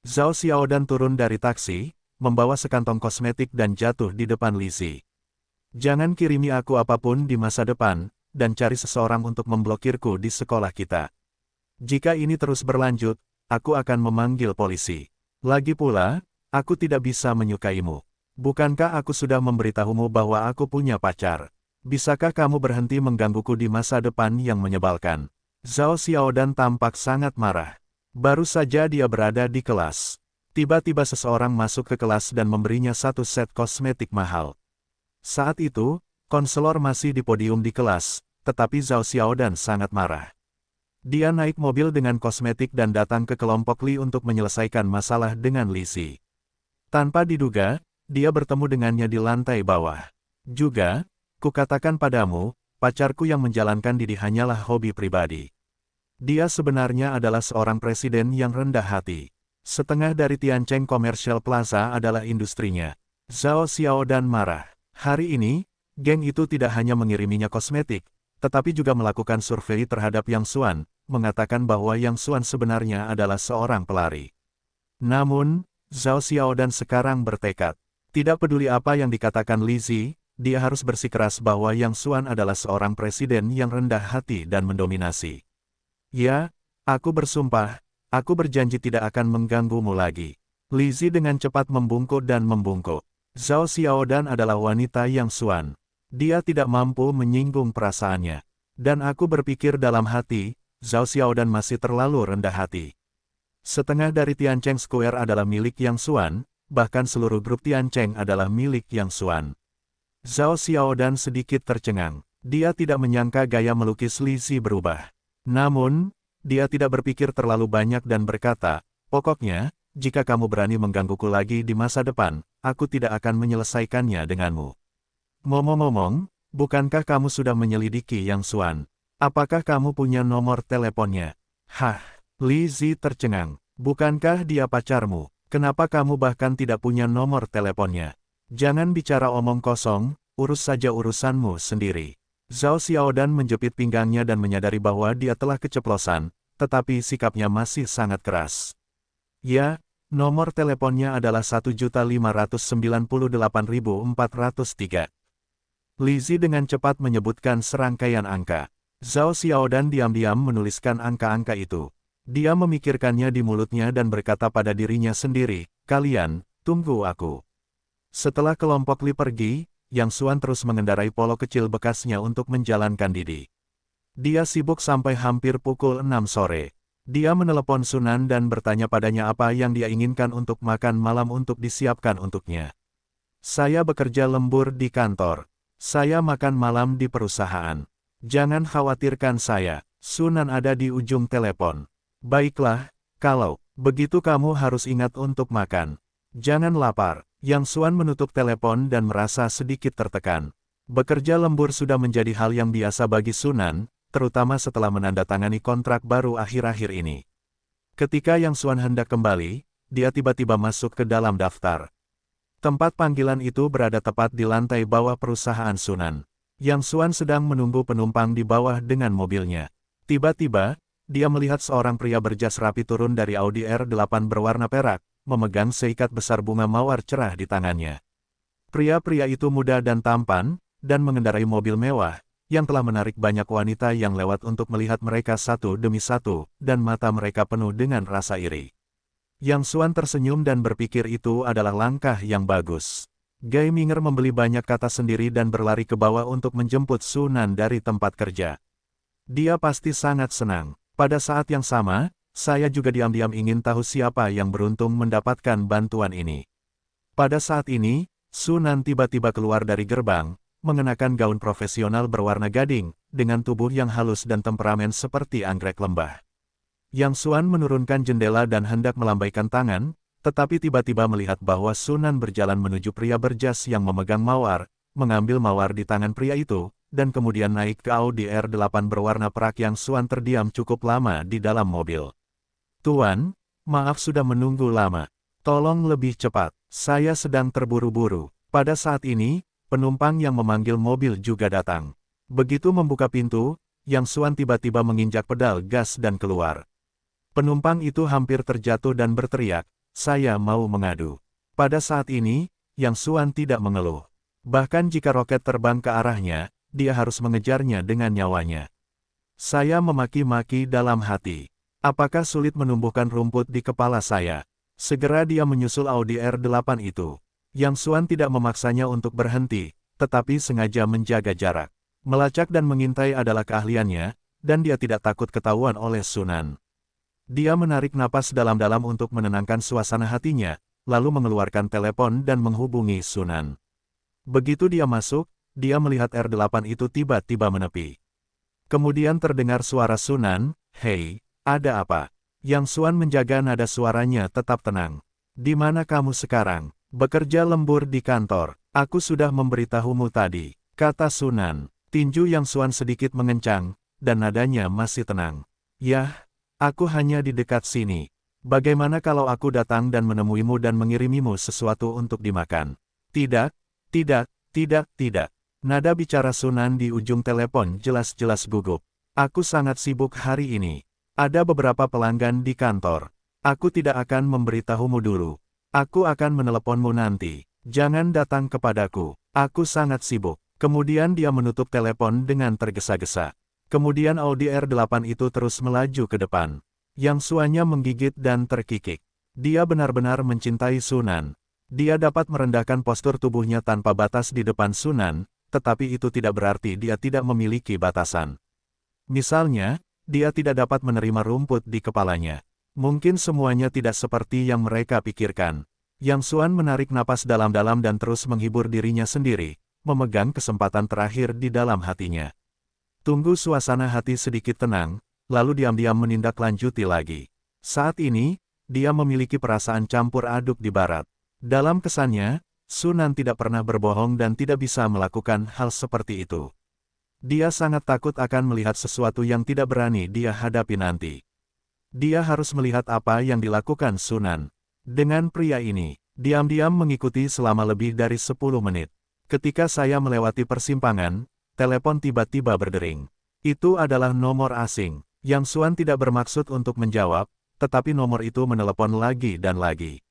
Zhao Xiaodan turun dari taksi, membawa sekantong kosmetik dan jatuh di depan Li Zi. Jangan kirimi aku apapun di masa depan, dan cari seseorang untuk memblokirku di sekolah kita. Jika ini terus berlanjut, aku akan memanggil polisi. Lagi pula, aku tidak bisa menyukaimu. Bukankah aku sudah memberitahumu bahwa aku punya pacar? Bisakah kamu berhenti menggangguku di masa depan yang menyebalkan? Zhao Xiaodan tampak sangat marah. Baru saja dia berada di kelas. Tiba-tiba seseorang masuk ke kelas dan memberinya satu set kosmetik mahal. Saat itu, konselor masih di podium di kelas, tetapi Zhao Xiaodan sangat marah. Dia naik mobil dengan kosmetik dan datang ke kelompok Li untuk menyelesaikan masalah dengan Li Zi. Tanpa diduga, dia bertemu dengannya di lantai bawah. Juga, kukatakan padamu, pacarku yang menjalankan Didi hanyalah hobi pribadi. Dia sebenarnya adalah seorang presiden yang rendah hati. Setengah dari Tiancheng Commercial Plaza adalah industrinya. Zhao Xiaodan marah. Hari ini, geng itu tidak hanya mengiriminya kosmetik, tetapi juga melakukan survei terhadap Yang Xuan, mengatakan bahwa Yang Xuan sebenarnya adalah seorang pelari. Namun, Zhao Xiaodan sekarang bertekad. Tidak peduli apa yang dikatakan Li Zi, dia harus bersikeras bahwa Yang Xuan adalah seorang presiden yang rendah hati dan mendominasi. Ya, aku bersumpah, aku berjanji tidak akan mengganggumu lagi. Li Zi dengan cepat membungkuk dan membungkuk. Zhao Xiaodan adalah wanita Yang Xuan. Dia tidak mampu menyinggung perasaannya. Dan aku berpikir dalam hati, Zhao Xiaodan masih terlalu rendah hati. Setengah dari Tiancheng Square adalah milik Yang Xuan, bahkan seluruh grup Tiancheng adalah milik Yang Xuan. Zhao Xiaodan sedikit tercengang. Dia tidak menyangka gaya melukis Li Zi berubah. Namun, dia tidak berpikir terlalu banyak dan berkata, pokoknya, jika kamu berani menggangguku lagi di masa depan, aku tidak akan menyelesaikannya denganmu. Ngomong-ngomong, bukankah kamu sudah menyelidiki Yang Xuan? Apakah kamu punya nomor teleponnya? Hah, Li Zi tercengang. Bukankah dia pacarmu? Kenapa kamu bahkan tidak punya nomor teleponnya? Jangan bicara omong kosong, urus saja urusanmu sendiri. Zhao Xiaodan menjepit pinggangnya dan menyadari bahwa dia telah keceplosan, tetapi sikapnya masih sangat keras. Ya, nomor teleponnya adalah 1.598.403. Li Zi dengan cepat menyebutkan serangkaian angka. Zhao Xiaodan diam-diam menuliskan angka-angka itu. Dia memikirkannya di mulutnya dan berkata pada dirinya sendiri, kalian, tunggu aku. Setelah kelompok Li pergi, Yang Xuan terus mengendarai polo kecil bekasnya untuk menjalankan Didi. Dia sibuk sampai hampir pukul 6 sore. Dia menelepon Sunan dan bertanya padanya apa yang dia inginkan untuk makan malam untuk disiapkan untuknya. Saya bekerja lembur di kantor. Saya makan malam di perusahaan. Jangan khawatirkan saya, Sunan ada di ujung telepon. Baiklah, kalau begitu kamu harus ingat untuk makan. Jangan lapar. Yang Xuan menutup telepon dan merasa sedikit tertekan. Bekerja lembur sudah menjadi hal yang biasa bagi Sunan, terutama setelah menandatangani kontrak baru akhir-akhir ini. Ketika Yang Xuan hendak kembali, dia tiba-tiba masuk ke dalam daftar. Tempat panggilan itu berada tepat di lantai bawah perusahaan Sunan. Yang Xuan sedang menunggu penumpang di bawah dengan mobilnya. Tiba-tiba, dia melihat seorang pria berjas rapi turun dari Audi R8 berwarna perak, memegang seikat besar bunga mawar cerah di tangannya. Pria-pria itu muda dan tampan, dan mengendarai mobil mewah, yang telah menarik banyak wanita yang lewat untuk melihat mereka satu demi satu, dan mata mereka penuh dengan rasa iri. Yang Xuan tersenyum dan berpikir itu adalah langkah yang bagus. Gai Minger membeli banyak kata sendiri dan berlari ke bawah untuk menjemput Sunan dari tempat kerja. Dia pasti sangat senang. Pada saat yang sama, saya juga diam-diam ingin tahu siapa yang beruntung mendapatkan bantuan ini. Pada saat ini, Sunan tiba-tiba keluar dari gerbang, mengenakan gaun profesional berwarna gading, dengan tubuh yang halus dan temperamen seperti anggrek lembah. Yang Xuan menurunkan jendela dan hendak melambaikan tangan, tetapi tiba-tiba melihat bahwa Sunan berjalan menuju pria berjas yang memegang mawar, mengambil mawar di tangan pria itu, dan kemudian naik ke Audi R8 berwarna perak. Yang Xuan terdiam cukup lama di dalam mobil. "Tuan, maaf sudah menunggu lama. Tolong lebih cepat, saya sedang terburu-buru." Pada saat ini, penumpang yang memanggil mobil juga datang. Begitu membuka pintu, Yang Xuan tiba-tiba menginjak pedal gas dan keluar. Penumpang itu hampir terjatuh dan berteriak, "Saya mau mengadu." Pada saat ini, Yang Xuan tidak mengeluh. Bahkan jika roket terbang ke arahnya, dia harus mengejarnya dengan nyawanya. Saya memaki-maki dalam hati. Apakah sulit menumbuhkan rumput di kepala saya? Segera dia menyusul Audi R8 itu. Yang Xuan tidak memaksanya untuk berhenti, tetapi sengaja menjaga jarak. Melacak dan mengintai adalah keahliannya, dan dia tidak takut ketahuan oleh Sunan. Dia menarik napas dalam-dalam untuk menenangkan suasana hatinya, lalu mengeluarkan telepon dan menghubungi Sunan. Begitu dia masuk, dia melihat R8 itu tiba-tiba menepi. Kemudian terdengar suara Sunan, "Hei, ada apa?" Yang Xuan menjaga nada suaranya tetap tenang. "Di mana kamu sekarang?" "Bekerja lembur di kantor. Aku sudah memberitahumu tadi," kata Sunan. Tinju Yang Xuan sedikit mengencang, dan nadanya masih tenang. "Yah, aku hanya di dekat sini. Bagaimana kalau aku datang dan menemuimu dan mengirimimu sesuatu untuk dimakan?" "Tidak, tidak, tidak, tidak." Nada bicara Sunan di ujung telepon jelas-jelas gugup. "Aku sangat sibuk hari ini. Ada beberapa pelanggan di kantor. Aku tidak akan memberitahumu dulu. Aku akan meneleponmu nanti. Jangan datang kepadaku. Aku sangat sibuk." Kemudian dia menutup telepon dengan tergesa-gesa. Kemudian Audi R8 itu terus melaju ke depan. Yang Xuannya menggigit dan terkikik. Dia benar-benar mencintai Sunan. Dia dapat merendahkan postur tubuhnya tanpa batas di depan Sunan, tetapi itu tidak berarti dia tidak memiliki batasan. Misalnya, dia tidak dapat menerima rumput di kepalanya. Mungkin semuanya tidak seperti yang mereka pikirkan. Yang Xuan menarik napas dalam-dalam dan terus menghibur dirinya sendiri, memegang kesempatan terakhir di dalam hatinya. Tunggu suasana hati sedikit tenang, lalu diam-diam menindaklanjuti lagi. Saat ini, dia memiliki perasaan campur aduk di barat. Dalam kesannya, Sunan tidak pernah berbohong dan tidak bisa melakukan hal seperti itu. Dia sangat takut akan melihat sesuatu yang tidak berani dia hadapi nanti. Dia harus melihat apa yang dilakukan Sunan. Dengan pria ini, diam-diam mengikuti selama lebih dari 10 menit. Ketika saya melewati persimpangan, telepon tiba-tiba berdering. Itu adalah nomor asing. Yang Xuan tidak bermaksud untuk menjawab, tetapi nomor itu menelepon lagi dan lagi.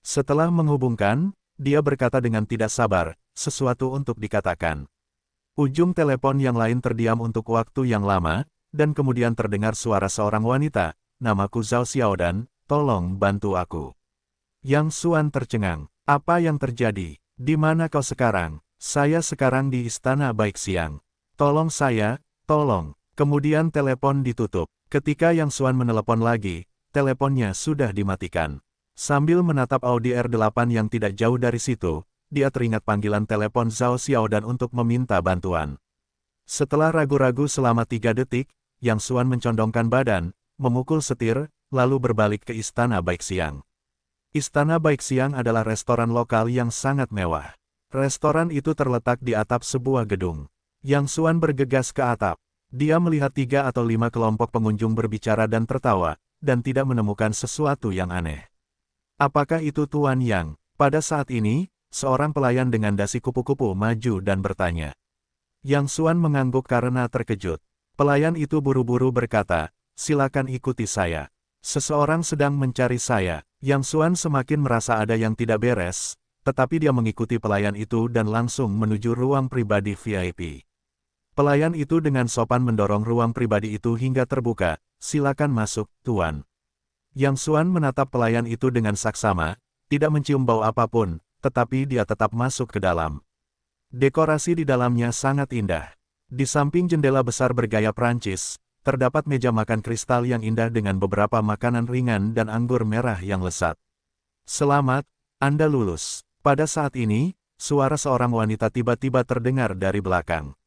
Setelah menghubungkan, dia berkata dengan tidak sabar, sesuatu untuk dikatakan. Ujung telepon yang lain terdiam untuk waktu yang lama, dan kemudian terdengar suara seorang wanita, "Namaku Zhao Xiaodan, tolong bantu aku." Yang Xuan tercengang. "Apa yang terjadi? Di mana kau sekarang?" "Saya sekarang di Istana Baixiang. Tolong saya, tolong." Kemudian telepon ditutup. Ketika Yang Xuan menelepon lagi, teleponnya sudah dimatikan. Sambil menatap Audi R8 yang tidak jauh dari situ, dia teringat panggilan telepon Zhao Xiaodan untuk meminta bantuan. Setelah ragu-ragu selama 3 detik, Yang Xuan mencondongkan badan, memukul setir, lalu berbalik ke Istana Baixiang. Istana Baixiang adalah restoran lokal yang sangat mewah. Restoran itu terletak di atap sebuah gedung. Yang Xuan bergegas ke atap. Dia melihat 3 atau 5 kelompok pengunjung berbicara dan tertawa, dan tidak menemukan sesuatu yang aneh. "Apakah itu Tuan Yang?" Pada saat ini, seorang pelayan dengan dasi kupu-kupu maju dan bertanya. Yang Xuan mengangguk karena terkejut. Pelayan itu buru-buru berkata, silakan ikuti saya. Seseorang sedang mencari saya. Yang Xuan semakin merasa ada yang tidak beres, tetapi dia mengikuti pelayan itu dan langsung menuju ruang pribadi VIP. Pelayan itu dengan sopan mendorong ruang pribadi itu hingga terbuka. Silakan masuk, Tuan. Yang Xuan menatap pelayan itu dengan saksama, tidak mencium bau apapun, tetapi dia tetap masuk ke dalam. Dekorasi di dalamnya sangat indah. Di samping jendela besar bergaya Prancis, terdapat meja makan kristal yang indah dengan beberapa makanan ringan dan anggur merah yang lezat. Selamat, Anda lulus. Pada saat ini, suara seorang wanita tiba-tiba terdengar dari belakang.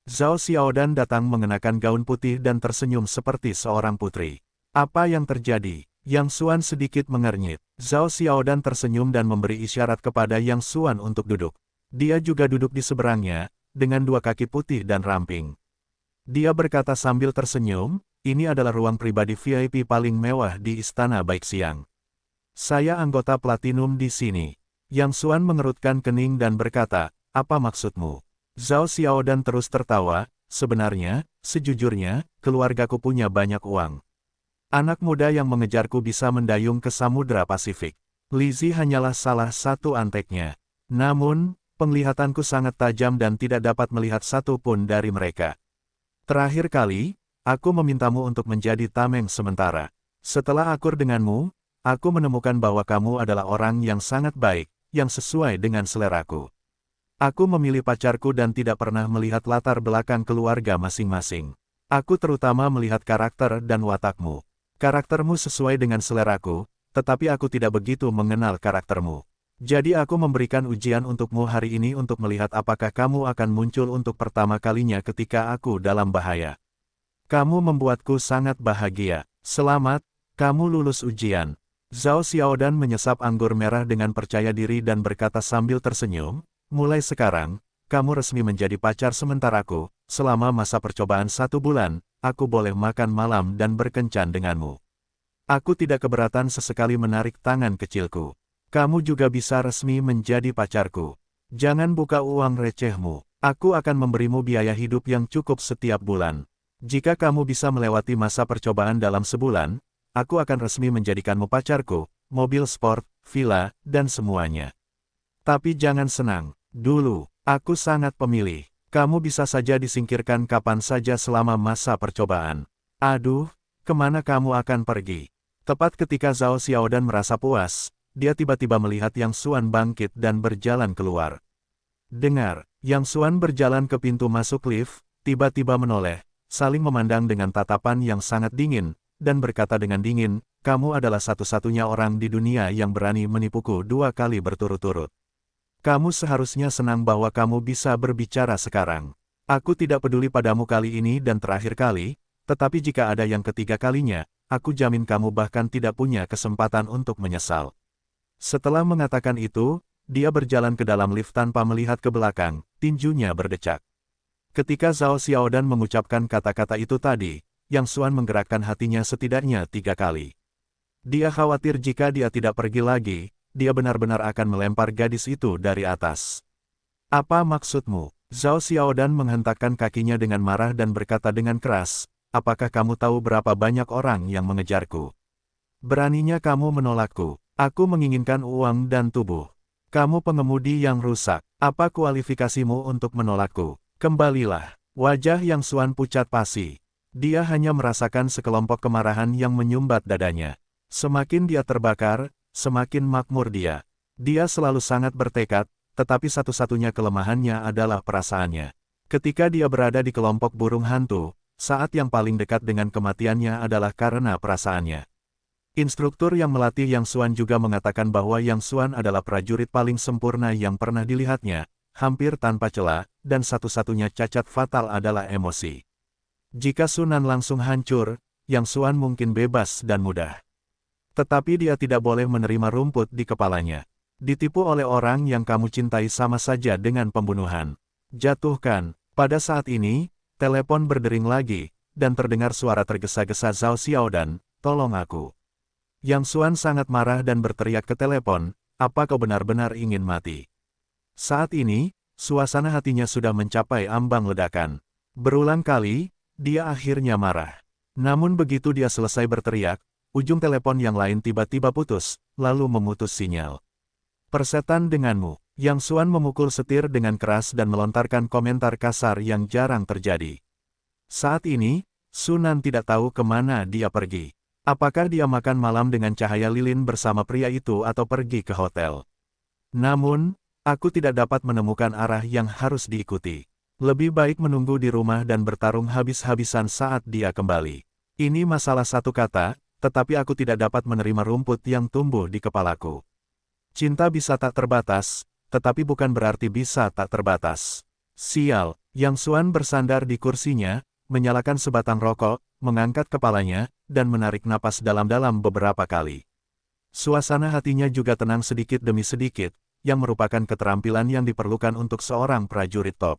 Zhao Xiaodan datang mengenakan gaun putih dan tersenyum seperti seorang putri. Apa yang terjadi? Yang Xuan sedikit mengernyit. Zhao Xiaodan tersenyum dan memberi isyarat kepada Yang Xuan untuk duduk. Dia juga duduk di seberangnya, dengan dua kaki putih dan ramping. Dia berkata sambil tersenyum, ini adalah ruang pribadi VIP paling mewah di Istana Baixiang. Saya anggota Platinum di sini. Yang Xuan mengerutkan kening dan berkata, apa maksudmu? Zhao Xiaodan terus tertawa, sebenarnya, sejujurnya, keluargaku punya banyak uang. Anak muda yang mengejarku bisa mendayung ke Samudra Pasifik. Lizzie hanyalah salah satu anteknya. Namun, penglihatanku sangat tajam dan tidak dapat melihat satu pun dari mereka. Terakhir kali, aku memintamu untuk menjadi tameng sementara. Setelah akur denganmu, aku menemukan bahwa kamu adalah orang yang sangat baik, yang sesuai dengan seleraku. Aku memilih pacarku dan tidak pernah melihat latar belakang keluarga masing-masing. Aku terutama melihat karakter dan watakmu. Karaktermu sesuai dengan seleraku, tetapi aku tidak begitu mengenal karaktermu. Jadi aku memberikan ujian untukmu hari ini untuk melihat apakah kamu akan muncul untuk pertama kalinya ketika aku dalam bahaya. Kamu membuatku sangat bahagia. Selamat, kamu lulus ujian. Zhao Xiaodan menyesap anggur merah dengan percaya diri dan berkata sambil tersenyum, mulai sekarang, kamu resmi menjadi pacar sementaraku. Selama masa percobaan 1 bulan, aku boleh makan malam dan berkencan denganmu. Aku tidak keberatan sesekali menarik tangan kecilku. Kamu juga bisa resmi menjadi pacarku. Jangan buka uang recehmu. Aku akan memberimu biaya hidup yang cukup setiap bulan. Jika kamu bisa melewati masa percobaan dalam sebulan, aku akan resmi menjadikanmu pacarku, mobil sport, villa, dan semuanya. Tapi jangan senang. Dulu, aku sangat pemilih. Kamu bisa saja disingkirkan kapan saja selama masa percobaan. Aduh, kemana kamu akan pergi? Tepat ketika Zhao Xiaodan merasa puas, dia tiba-tiba melihat Yang Xuan bangkit dan berjalan keluar. Dengar, Yang Xuan berjalan ke pintu masuk lift, tiba-tiba menoleh, saling memandang dengan tatapan yang sangat dingin, dan berkata dengan dingin, kamu adalah satu-satunya orang di dunia yang berani menipuku 2 kali berturut-turut. Kamu seharusnya senang bahwa kamu bisa berbicara sekarang. Aku tidak peduli padamu kali ini dan terakhir kali, tetapi jika ada yang ketiga kalinya, aku jamin kamu bahkan tidak punya kesempatan untuk menyesal. Setelah mengatakan itu, dia berjalan ke dalam lift tanpa melihat ke belakang, tinjunya berdecak. Ketika Zhao Xiaodan mengucapkan kata-kata itu tadi, Yang Xuan menggerakkan hatinya setidaknya 3 kali. Dia khawatir jika dia tidak pergi lagi, dia benar-benar akan melempar gadis itu dari atas. Apa maksudmu? Zhao Xiaodan menghentakkan kakinya dengan marah dan berkata dengan keras, apakah kamu tahu berapa banyak orang yang mengejarku? Beraninya kamu menolakku. Aku menginginkan uang dan tubuh. Kamu pengemudi yang rusak. Apa kualifikasimu untuk menolakku? Kembalilah. Wajah Yang Xuan pucat pasi. Dia hanya merasakan sekelompok kemarahan yang menyumbat dadanya. Semakin dia terbakar, semakin makmur dia. Dia selalu sangat bertekad, tetapi satu-satunya kelemahannya adalah perasaannya. Ketika dia berada di kelompok burung hantu, saat yang paling dekat dengan kematiannya adalah karena perasaannya. Instruktur yang melatih Yang Xuan juga mengatakan bahwa Yang Xuan adalah prajurit paling sempurna yang pernah dilihatnya, hampir tanpa celah, dan satu-satunya cacat fatal adalah emosi. Jika Sunan langsung hancur, Yang Xuan mungkin bebas dan mudah. Tetapi dia tidak boleh menerima rumput di kepalanya. Ditipu oleh orang yang kamu cintai sama saja dengan pembunuhan. Jatuhkan. Pada saat ini, telepon berdering lagi, dan terdengar suara tergesa-gesa Zhao Xiaodan, tolong aku. Yang Xuan sangat marah dan berteriak ke telepon, apa kau benar-benar ingin mati? Saat ini, suasana hatinya sudah mencapai ambang ledakan. Berulang kali, dia akhirnya marah. Namun begitu dia selesai berteriak, ujung telepon yang lain tiba-tiba putus, lalu memutus sinyal. Persetan denganmu. Yang Xuan memukul setir dengan keras dan melontarkan komentar kasar yang jarang terjadi. Saat ini, Sunan tidak tahu kemana dia pergi. Apakah dia makan malam dengan cahaya lilin bersama pria itu atau pergi ke hotel. Namun, aku tidak dapat menemukan arah yang harus diikuti. Lebih baik menunggu di rumah dan bertarung habis-habisan saat dia kembali. Ini masalah satu kata, tetapi aku tidak dapat menerima rumput yang tumbuh di kepalaku. Cinta bisa tak terbatas, tetapi bukan berarti bisa tak terbatas. Sial, Yang Xuan bersandar di kursinya, menyalakan sebatang rokok, mengangkat kepalanya, dan menarik napas dalam-dalam beberapa kali. Suasana hatinya juga tenang sedikit demi sedikit, yang merupakan keterampilan yang diperlukan untuk seorang prajurit top.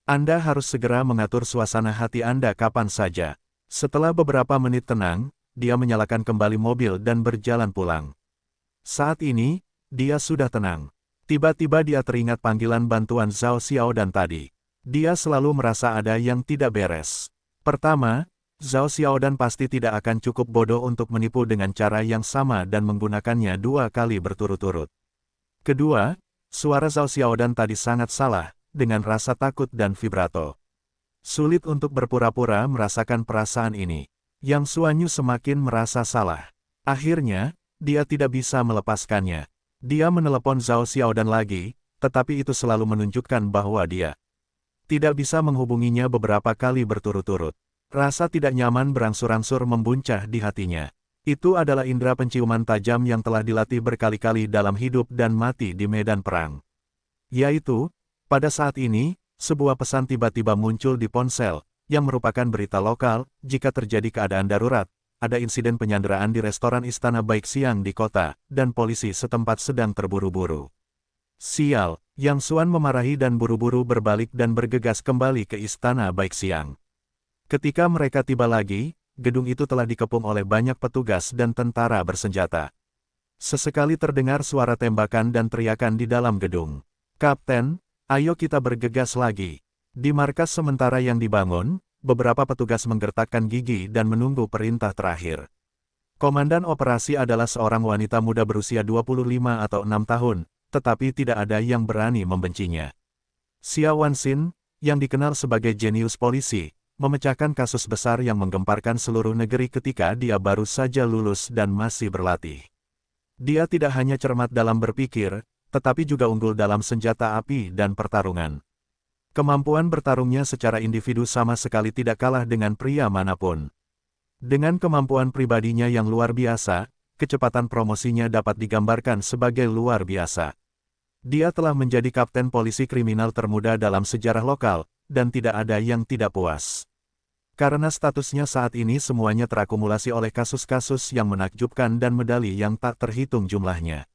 Anda harus segera mengatur suasana hati Anda kapan saja. Setelah beberapa menit tenang, dia menyalakan kembali mobil dan berjalan pulang. Saat ini, dia sudah tenang. Tiba-tiba dia teringat panggilan bantuan Zhao Xiaodan tadi. Dia selalu merasa ada yang tidak beres. Pertama, Zhao Xiaodan pasti tidak akan cukup bodoh untuk menipu dengan cara yang sama dan menggunakannya 2 kali berturut-turut. Kedua, suara Zhao Xiaodan tadi sangat salah, dengan rasa takut dan vibrato. Sulit untuk berpura-pura merasakan perasaan ini. Yang Xuanyu semakin merasa salah. Akhirnya, dia tidak bisa melepaskannya. Dia menelepon Zhao Xiaodan lagi, tetapi itu selalu menunjukkan bahwa dia tidak bisa menghubunginya beberapa kali berturut-turut. Rasa tidak nyaman berangsur-angsur membuncah di hatinya. Itu adalah indera penciuman tajam yang telah dilatih berkali-kali dalam hidup dan mati di medan perang. Yaitu, pada saat ini, sebuah pesan tiba-tiba muncul di ponsel, yang merupakan berita lokal, jika terjadi keadaan darurat. Ada insiden penyanderaan di restoran Istana Baixiang di kota, dan polisi setempat sedang terburu-buru. Sial, Yang Xuan memarahi dan buru-buru berbalik dan bergegas kembali ke Istana Baixiang. Ketika mereka tiba lagi, gedung itu telah dikepung oleh banyak petugas dan tentara bersenjata. Sesekali terdengar suara tembakan dan teriakan di dalam gedung. "Kapten, ayo kita bergegas lagi." Di markas sementara yang dibangun, beberapa petugas menggertakkan gigi dan menunggu perintah terakhir. Komandan operasi adalah seorang wanita muda berusia 25 atau 6 tahun, tetapi tidak ada yang berani membencinya. Xia Wanxin, yang dikenal sebagai jenius polisi, memecahkan kasus besar yang menggemparkan seluruh negeri ketika dia baru saja lulus dan masih berlatih. Dia tidak hanya cermat dalam berpikir, tetapi juga unggul dalam senjata api dan pertarungan. Kemampuan bertarungnya secara individu sama sekali tidak kalah dengan pria manapun. Dengan kemampuan pribadinya yang luar biasa, kecepatan promosinya dapat digambarkan sebagai luar biasa. Dia telah menjadi kapten polisi kriminal termuda dalam sejarah lokal, dan tidak ada yang tidak puas. Karena statusnya saat ini semuanya terakumulasi oleh kasus-kasus yang menakjubkan dan medali yang tak terhitung jumlahnya.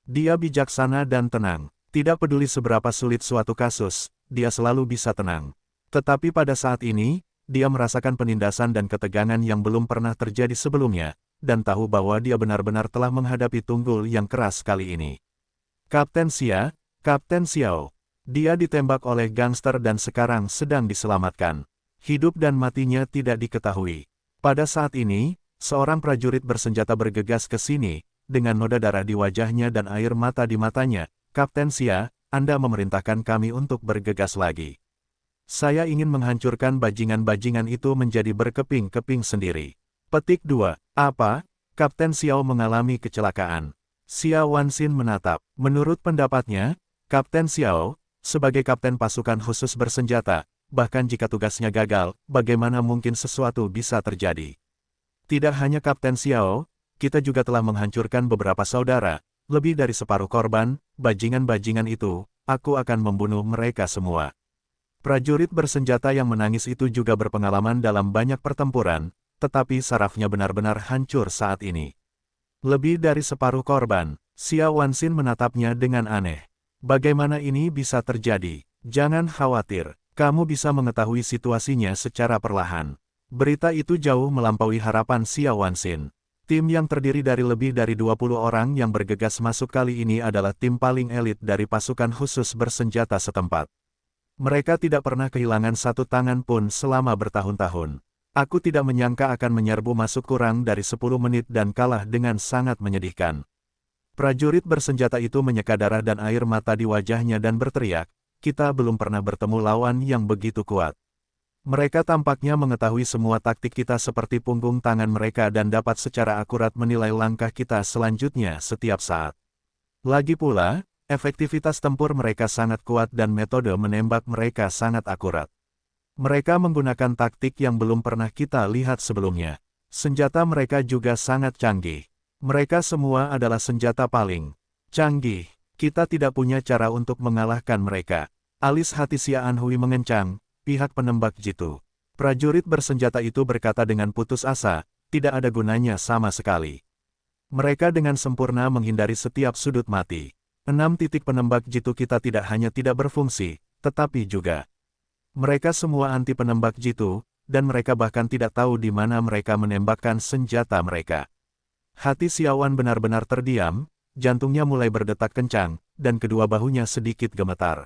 Dia bijaksana dan tenang. Tidak peduli seberapa sulit suatu kasus, dia selalu bisa tenang. Tetapi pada saat ini, dia merasakan penindasan dan ketegangan yang belum pernah terjadi sebelumnya, dan tahu bahwa dia benar-benar telah menghadapi tunggul yang keras kali ini. Kapten Xia, Kapten Xiao. Dia ditembak oleh gangster dan sekarang sedang diselamatkan. Hidup dan matinya tidak diketahui. Pada saat ini, seorang prajurit bersenjata bergegas ke sini, dengan noda darah di wajahnya dan air mata di matanya. "Kapten Xia, Anda memerintahkan kami untuk bergegas lagi. Saya ingin menghancurkan bajingan-bajingan itu menjadi berkeping-keping sendiri." Petik 2. Apa? Kapten Xiao mengalami kecelakaan. Xia Wanxin menatap. Menurut pendapatnya, Kapten Xiao, sebagai kapten pasukan khusus bersenjata, bahkan jika tugasnya gagal, bagaimana mungkin sesuatu bisa terjadi? Tidak hanya Kapten Xiao, kita juga telah menghancurkan beberapa saudara. Lebih dari separuh korban, bajingan-bajingan itu, aku akan membunuh mereka semua. Prajurit bersenjata yang menangis itu juga berpengalaman dalam banyak pertempuran, tetapi sarafnya benar-benar hancur saat ini. Lebih dari separuh korban, Xia Wanxin menatapnya dengan aneh. Bagaimana ini bisa terjadi? Jangan khawatir, kamu bisa mengetahui situasinya secara perlahan. Berita itu jauh melampaui harapan Xia Wanxin. Tim yang terdiri dari lebih dari 20 orang yang bergegas masuk kali ini adalah tim paling elit dari pasukan khusus bersenjata setempat. Mereka tidak pernah kehilangan satu tangan pun selama bertahun-tahun. Aku tidak menyangka akan menyerbu masuk kurang dari 10 menit dan kalah dengan sangat menyedihkan. Prajurit bersenjata itu menyeka darah dan air mata di wajahnya dan berteriak, kita belum pernah bertemu lawan yang begitu kuat. Mereka tampaknya mengetahui semua taktik kita seperti punggung tangan mereka dan dapat secara akurat menilai langkah kita selanjutnya setiap saat. Lagi pula, efektivitas tempur mereka sangat kuat dan metode menembak mereka sangat akurat. Mereka menggunakan taktik yang belum pernah kita lihat sebelumnya. Senjata mereka juga sangat canggih. Mereka semua adalah senjata paling canggih. Kita tidak punya cara untuk mengalahkan mereka. Alis hati Xia Anhui mengencang, pihak penembak jitu. Prajurit bersenjata itu berkata dengan putus asa, tidak ada gunanya sama sekali. Mereka dengan sempurna menghindari setiap sudut mati. 6 titik penembak jitu kita tidak hanya tidak berfungsi, tetapi juga mereka semua anti penembak jitu, dan mereka bahkan tidak tahu di mana mereka menembakkan senjata mereka. Hati Xiaowan benar-benar terdiam, jantungnya mulai berdetak kencang, dan kedua bahunya sedikit gemetar.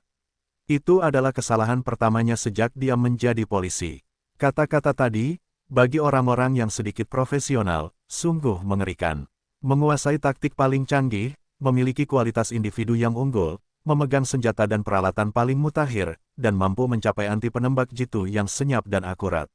Itu adalah kesalahan pertamanya sejak dia menjadi polisi. Kata-kata tadi, bagi orang-orang yang sedikit profesional, sungguh mengerikan. Menguasai taktik paling canggih, memiliki kualitas individu yang unggul, memegang senjata dan peralatan paling mutakhir, dan mampu mencapai anti penembak jitu yang senyap dan akurat.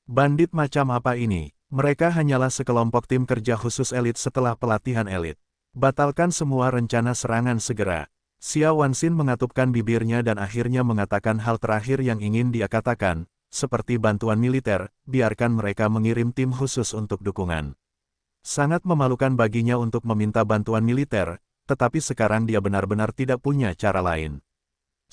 Bandit macam apa ini? Mereka hanyalah sekelompok tim kerja khusus elit setelah pelatihan elit. Batalkan semua rencana serangan segera. Xia Wanxin mengatupkan bibirnya dan akhirnya mengatakan hal terakhir yang ingin dia katakan, seperti bantuan militer, biarkan mereka mengirim tim khusus untuk dukungan. Sangat memalukan baginya untuk meminta bantuan militer, tetapi sekarang dia benar-benar tidak punya cara lain.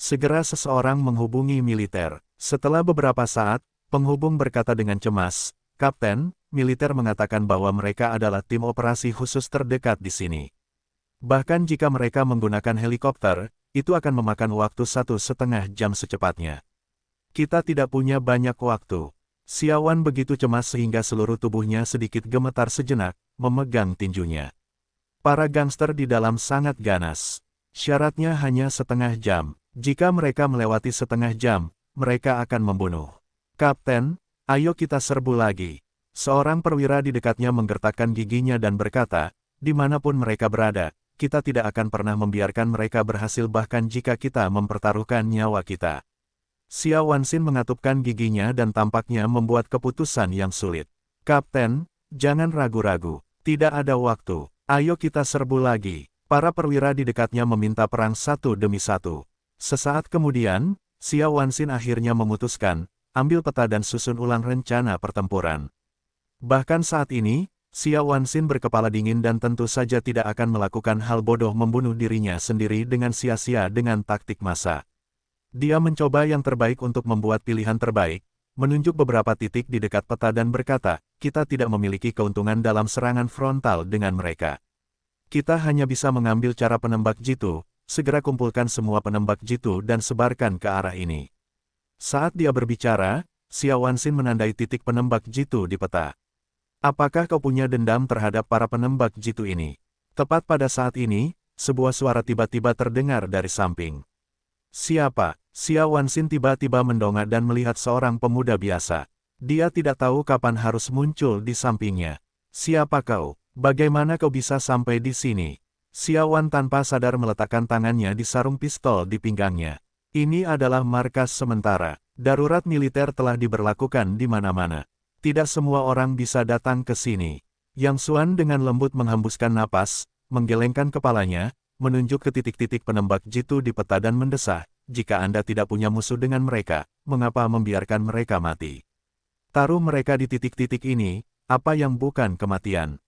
Segera seseorang menghubungi militer. Setelah beberapa saat, penghubung berkata dengan cemas, Kapten, militer mengatakan bahwa mereka adalah tim operasi khusus terdekat di sini. Bahkan jika mereka menggunakan helikopter, itu akan memakan waktu 1,5 jam secepatnya. Kita tidak punya banyak waktu. Xiaowan begitu cemas sehingga seluruh tubuhnya sedikit gemetar sejenak, memegang tinjunya. Para gangster di dalam sangat ganas. Syaratnya hanya setengah jam. Jika mereka melewati setengah jam, mereka akan membunuh. Kapten, ayo kita serbu lagi. Seorang perwira di dekatnya menggertakkan giginya dan berkata, dimanapun mereka berada, kita tidak akan pernah membiarkan mereka berhasil bahkan jika kita mempertaruhkan nyawa kita. Xia Wanxin mengatupkan giginya dan tampaknya membuat keputusan yang sulit. Kapten, jangan ragu-ragu. Tidak ada waktu. Ayo kita serbu lagi. Para perwira di dekatnya meminta perang satu demi satu. Sesaat kemudian, Xia Wanxin akhirnya memutuskan, ambil peta dan susun ulang rencana pertempuran. Bahkan saat ini, Xia Wanxin berkepala dingin dan tentu saja tidak akan melakukan hal bodoh membunuh dirinya sendiri dengan sia-sia dengan taktik massa. Dia mencoba yang terbaik untuk membuat pilihan terbaik, menunjuk beberapa titik di dekat peta dan berkata, kita tidak memiliki keuntungan dalam serangan frontal dengan mereka. Kita hanya bisa mengambil cara penembak jitu, segera kumpulkan semua penembak jitu dan sebarkan ke arah ini. Saat dia berbicara, Xia Wanxin menandai titik penembak jitu di peta. Apakah kau punya dendam terhadap para penembak jitu ini? Tepat pada saat ini, sebuah suara tiba-tiba terdengar dari samping. Siapa? Xia Wanxin tiba-tiba mendongak dan melihat seorang pemuda biasa. Dia tidak tahu kapan harus muncul di sampingnya. Siapa kau? Bagaimana kau bisa sampai di sini? Xia Wan tanpa sadar meletakkan tangannya di sarung pistol di pinggangnya. Ini adalah markas sementara. Darurat militer telah diberlakukan di mana-mana. Tidak semua orang bisa datang ke sini. Yang Xuan dengan lembut menghembuskan napas, menggelengkan kepalanya, menunjuk ke titik-titik penembak jitu di peta dan mendesah, jika Anda tidak punya musuh dengan mereka, mengapa membiarkan mereka mati? Taruh mereka di titik-titik ini, apa yang bukan kematian?